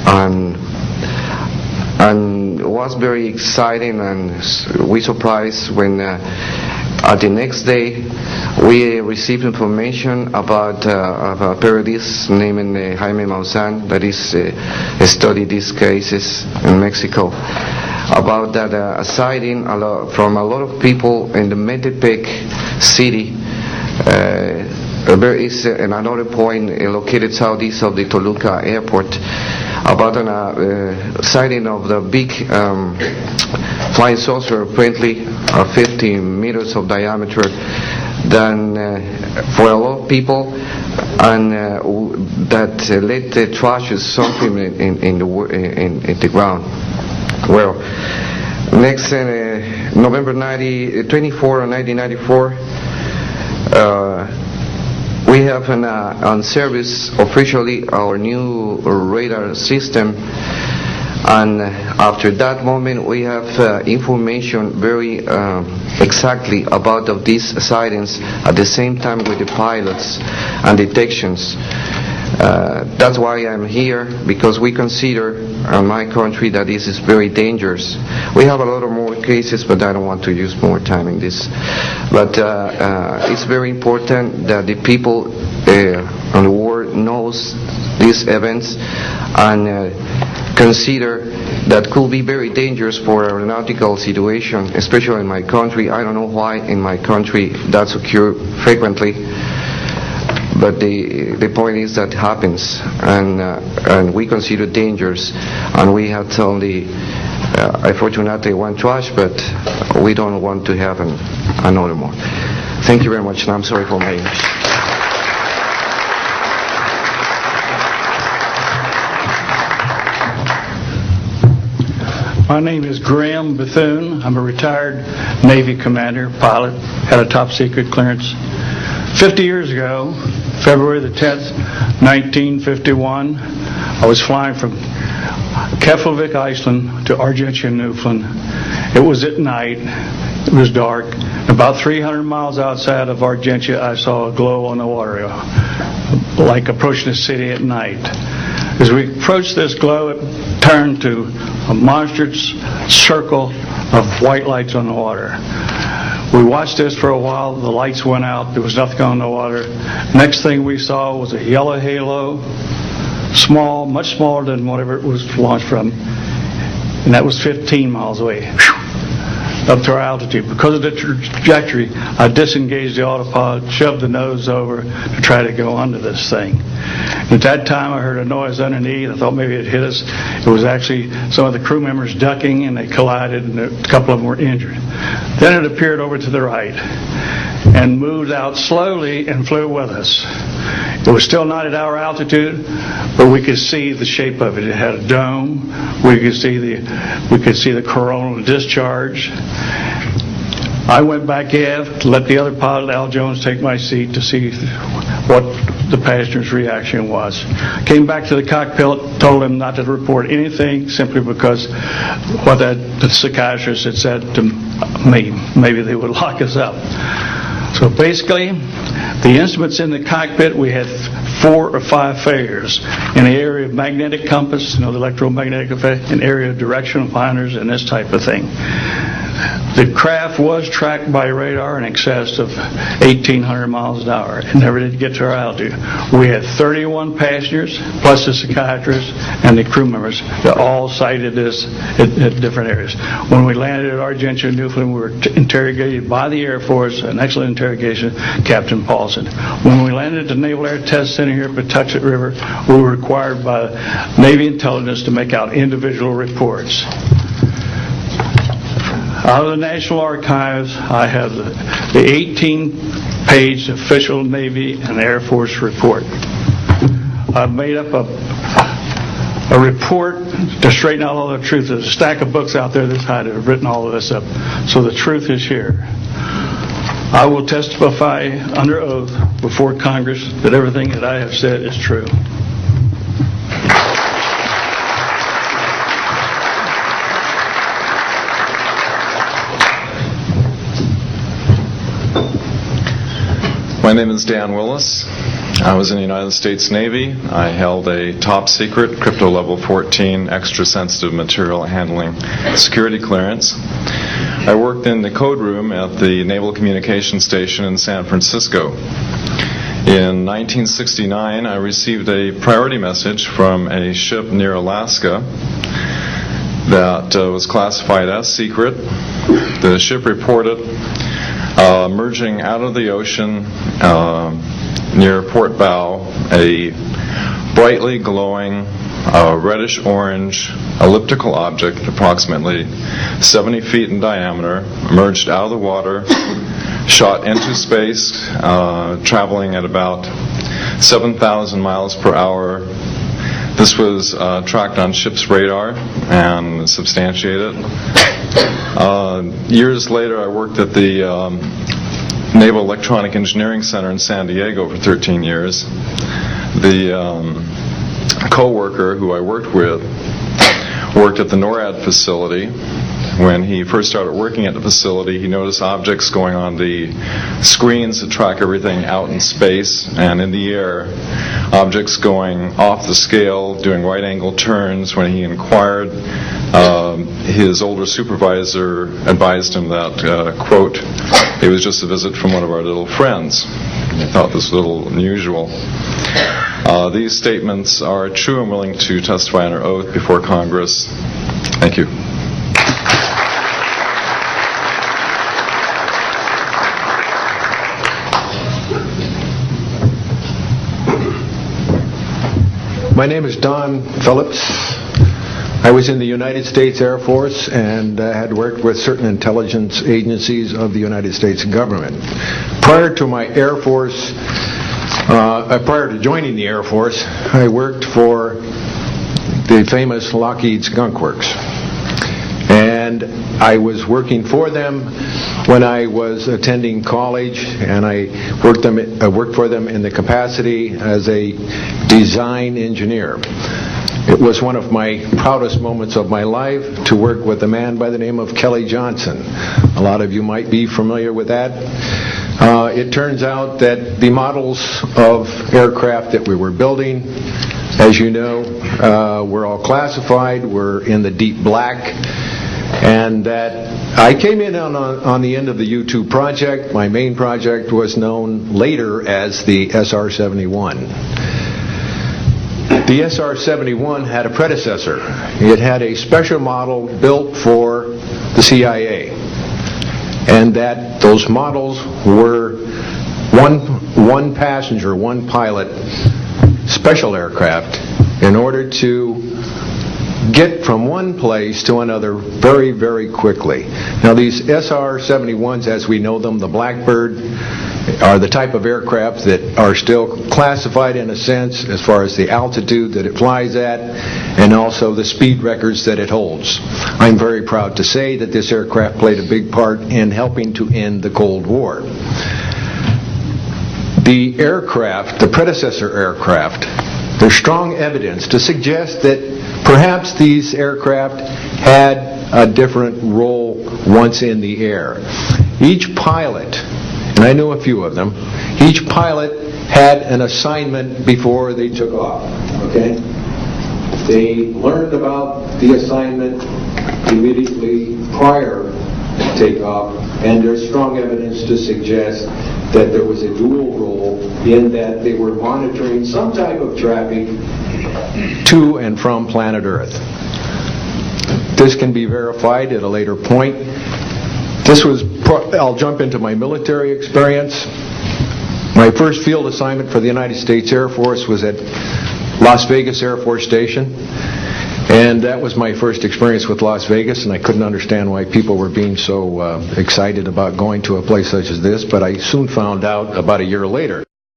and it was very exciting, and we surprised when at the next day we received information about a periodist named Jaime Maussan that is studied these cases in Mexico, about that a sighting from a lot of people in the Metepec city. There is another point located southeast of the Toluca airport, about a sighting of the big flying saucer, apparently 50 meters of diameter, than for a lot of people, and that led the trashes something in the ground. Well, next November 24, 1994. We have on service officially our new radar system, and after that moment we have information very exactly about of these sightings at the same time with the pilots and detections. That's why I'm here, because we consider in my country that this is very dangerous. We have a lot of more cases, but I don't want to use more time in this. But it's very important that the people on the world knows these events and consider that could be very dangerous for aeronautical situation, especially in my country. I don't know why in my country that's occurs frequently. But the point is that happens, and we consider dangers, and we have only, unfortunately, one trash, but we don't want to have another more. Thank you very much, and I'm sorry for my English. My name is Graham Bethune. I'm a retired Navy commander, pilot, had a top secret clearance. 50 years ago, February the 10th, 1951, I was flying from Keflavik, Iceland to Argentia, Newfoundland. It was at night, it was dark. About 300 miles outside of Argentia, I saw a glow on the water, like approaching the city at night. As we approached this glow, it turned to a monstrous circle of white lights on the water. We watched this for a while. The lights went out. There was nothing on the water. Next thing we saw was a yellow halo, small, much smaller than whatever it was launched from, and that was 15 miles away, up to our altitude. Because of the trajectory, I disengaged the autopilot, shoved the nose over to try to go under this thing. At that time, I heard a noise underneath. I thought maybe it hit us. It was actually some of the crew members ducking, and they collided, and a couple of them were injured. Then it appeared over to the right and moved out slowly and flew with us. It was still not at our altitude, but we could see the shape of it. It had a dome. We could see the coronal discharge. I went back aft, let the other pilot, Al Jones, take my seat to see what the passenger's reaction was. Came back to the cockpit, told him not to report anything, simply because what the psychiatrist had said to me, maybe they would lock us up. So basically, the instruments in the cockpit, we had 4 or 5 failures in the area of magnetic compass, the electromagnetic effect, in area of directional finders, and this type of thing. The craft was tracked by radar in excess of 1,800 miles an hour. It never did get to our altitude. We had 31 passengers, plus the psychiatrist and the crew members, that all cited this at different areas. When we landed at Argentia, Newfoundland, we were interrogated by the Air Force, an excellent interrogation, Captain Paulson. When we landed at the Naval Air Test Center here at Patuxent River, we were required by Navy intelligence to make out individual reports. Out of the National Archives, I have the 18-page official Navy and Air Force report. I've made up a report to straighten out all the truth. There's a stack of books out there this high that have written all of this up. So the truth is here. I will testify under oath before Congress that everything that I have said is true. My name is Dan Willis. I was in the United States Navy. I held a top secret crypto level 14 extra sensitive material handling security clearance. I worked in the code room at the Naval Communications Station in San Francisco. In 1969, I received a priority message from a ship near Alaska that was classified as secret. The ship reported emerging out of the ocean near port bow a brightly glowing reddish-orange elliptical object approximately 70 feet in diameter emerged out of the water, shot into space, traveling at about 7,000 miles per hour. This was tracked on ship's radar and substantiated. Years later, I worked at the Naval Electronic Engineering Center in San Diego for 13 years. The co-worker who I worked with worked at the NORAD facility. When he first started working at the facility, he noticed objects going on the screens that track everything out in space and in the air, objects going off the scale, doing right-angle turns. When he inquired, his older supervisor advised him that, quote, it was just a visit from one of our little friends. I thought this was a little unusual. These statements are true. I'm willing to testify under oath before Congress. Thank you. My name is Don Phillips. I was in the United States Air Force and had worked with certain intelligence agencies of the United States government. Prior to my Air Force, prior to joining the Air Force, I worked for the famous Lockheed Skunk Works. And I was working for them when I was attending college, and I worked for them in the capacity as a design engineer. It was one of my proudest moments of my life to work with a man by the name of Kelly Johnson. A lot of you might be familiar with that. It turns out that the models of aircraft that we were building, as you know, were all classified, were in the deep black, and that I came in on the end of the U-2 project. My main project was known later as the SR-71. The SR-71 had a predecessor. It had a special model built for the CIA, and that those models were one passenger, one pilot special aircraft in order to get from one place to another very, very quickly. Now these SR-71s, as we know them, the Blackbird, are the type of aircraft that are still classified in a sense as far as the altitude that it flies at and also the speed records that it holds. I'm very proud to say that this aircraft played a big part in helping to end the Cold War. The aircraft, the predecessor aircraft, there's strong evidence to suggest that perhaps these aircraft had a different role once in the air. Each pilot, and I know a few of them, each pilot had an assignment before they took off, okay? They learned about the assignment immediately prior to takeoff, and there's strong evidence to suggest that there was a dual role in that they were monitoring some type of traffic to and from planet Earth. This can be verified at a later point. I'll jump into my military experience. My first field assignment for the United States Air Force was at Las Vegas Air Force Station. And that was my first experience with Las Vegas, and I couldn't understand why people were being so excited about going to a place such as this, but I soon found out about a year later